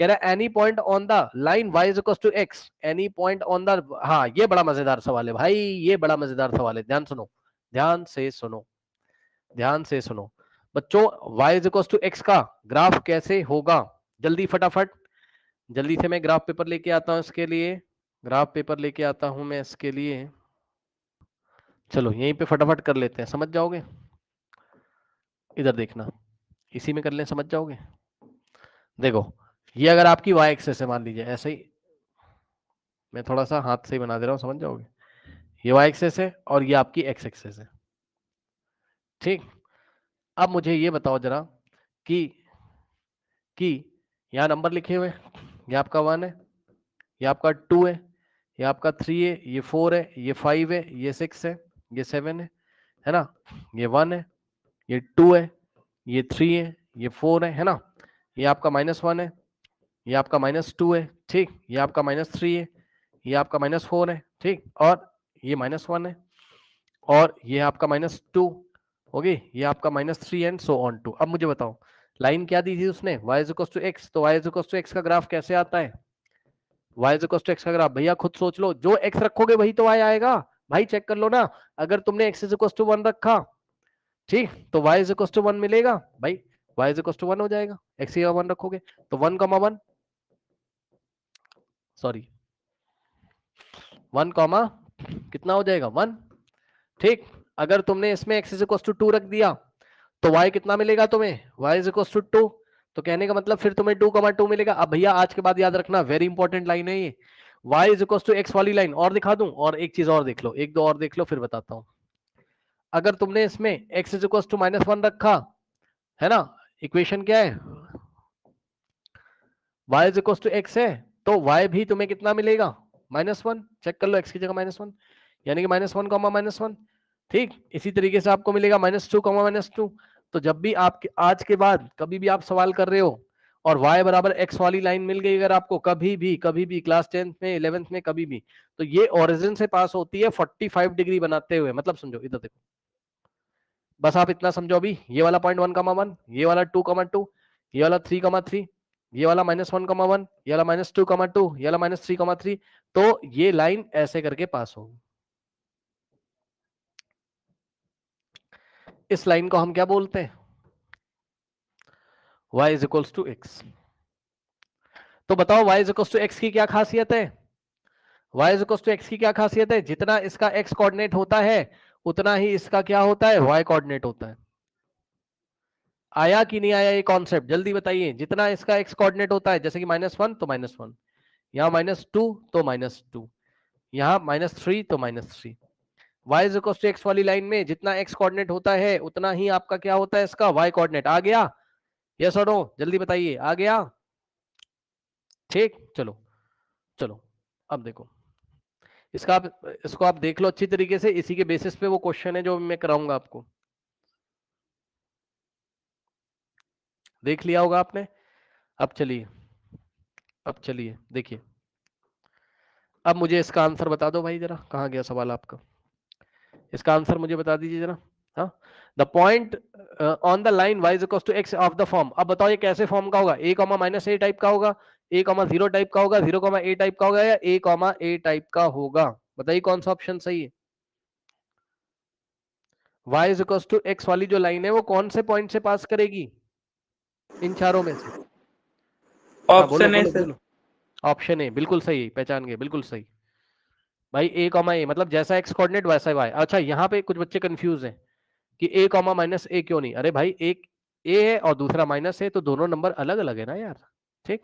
कह रहा है any point on the line y is equal to x, any point on the, हाँ ये बड़ा मजेदार सवाल है भाई, ये बड़ा मजेदार सवाल है, ध्यान सुनो, ध्यान से सुनो, ध्यान से सुनो बच्चों। y is equal to x का ग्राफ कैसे होगा, जल्दी फटाफट, जल्दी से मैं ग्राफ पेपर लेके आता हूं इसके लिए, ग्राफ पेपर लेके आता हूं मैं इसके लिए। चलो यहीं पे फटाफट कर लेते हैं, समझ जाओगे, इधर देखना, इसी में कर लें, समझ जाओगे। देखो ये अगर आपकी y एक्सेस है, मान लीजिए ऐसे ही, मैं थोड़ा सा हाथ से ही बना दे रहा हूं, समझ जाओगे, ये y एक्सेस है और ये आपकी x एक्सेस है, ठीक। अब मुझे ये बताओ जरा कि यहाँ नंबर लिखे हुए, ये आपका 1 है, ये आपका 2 है, ये आपका 3 है, ये 4 है, ये 5 है, ये 6 है, ये 7 है ना, ये 1 है, ये 2 है, ये 3 है, ये 4 है ना, ये आपका -1 है, ये आपका -2 है, ठीक, ये आपका -3 है, ये आपका -4 है, ठीक, और ये -1 है, और ये आपका -2 होगी, ये आपका -3 एंड सो ऑन टू। अब मुझे बताओ लाइन क्या दी थी उसने, y is equal to x, तो y is equal to x का ग्राफ कैसे आता है, y is equal to x का ग्राफ, भैया खुद सोच लो, जो x रखोगे वही तो y आएगा, भाई चेक कर लो ना, अगर तुमने x इज इक्वल टू 1 रखा, ठीक, तो y इज इक्वल टू 1 मिलेगा भाई, y इज इक्वल टू 1 हो जाएगा, x की 1 रखोगे तो 1,1, सॉरी 1, कितना हो जाएगा 1, ठीक। अगर तुमने इसमें x इज इक्वल टू 2 रख दिया तो y कितना मिलेगा तुम्हें, y इज इक्वल टू 2, तो कहने का मतलब फिर तुम्हें 2,2 मिलेगा। अब भैया आज के बाद याद रखना, वेरी इंपॉर्टेंट लाइन है ये, y is equal to x वाली लाइन, और दिखा दूं, और एक चीज और देख लो, एक दो और देख लो फिर बताता हूं। अगर तुमने इसमें x इज इक्वल टू -1 रखा है ना, इक्वेशन क्या है, y is equal to x है, तो y भी तुम्हें कितना मिलेगा -1, चेक कर लो, x की जगह -1, यानी कि -1, -1, ठीक। इसी तरीके से आपको मिलेगा -2, -2। तो जब भी आप आज के बाद कभी भी आप सवाल कर रहे हो और y बराबर x वाली लाइन मिल गई अगर आपको, कभी भी क्लास 10th में 11th में कभी भी, तो ये ओरिजिन से पास होती है 45 डिग्री बनाते हुए, मतलब समझो, इधर देखो, बस आप इतना समझो अभी, ये वाला पॉइंट 1,1, ये वाला 2,2, ये वाला 3,3, ये वाला -1,1, ये वाला -2,2, ये वाला -3,3, तो ये लाइन ऐसे करके पास होगी। इस लाइन को हम क्या बोलते हैं, y is equals to x। तो बताओ y is equals to x की क्या खासियत है, y is equals to x की क्या खासियत है, जितना इसका x कोऑर्डिनेट होता है उतना ही इसका क्या होता है, y कोऑर्डिनेट होता है। आया कि नहीं आया ये कॉन्सेप्ट, जल्दी बताइए, जितना इसका x कोऑर्डिनेट होता है, जैसे कि -1 तो -1, यहाँ -2 तो -2, यहाँ -3 तो -3, y is equal to x वाली लाइन में जितना x कोऑर्डिनेट होता है उतना ही आपका क्या होता है, इसका y कोऑर्डिनेट। आ गया, यस और नो, जल्दी बताइए, आ गया, ठीक। चलो चलो, अब देखो इसका, आप इसको आप देख लो अच्छी तरीके से, इसी के बेसिस पे वो क्वेश्चन है जो मैं कराऊंगा आपको, देख लिया होगा आपने। अब चलिए, अब चलिए देखिए, अब मुझे इसका आंसर बता दो भाई जरा, कहाँ गया सवाल आपका, इसका आंसर मुझे बता दीजिए जरा। हाँ, the point on the line y is equal to x of the form. अब बताओ ये कैसे फॉर्म का होगा, a, -a टाइप का होगा, a, 0 टाइप का होगा, 0, a टाइप का होगा, या a, a टाइप का होगा, बताइए कौन सा ऑप्शन सही है। y is equal to x वाली जो लाइन है वो कौन से पॉइंट से पास करेगी इन चारों में से, हाँ बोलो ऑप्शन है बोलो सर। बोलो, ऑप्शन ए बिल्कुल सही, पहचान गए, बिल्कुल सही भाई, a, a मतलब जैसा x कोऑर्डिनेट वैसा y। अच्छा यहाँ पे कुछ बच्चे कंफ्यूज हैं कि a, -a क्यों नहीं, अरे भाई एक a है और दूसरा माइनस है, तो दोनों नंबर अलग अलग है ना यार, ठीक।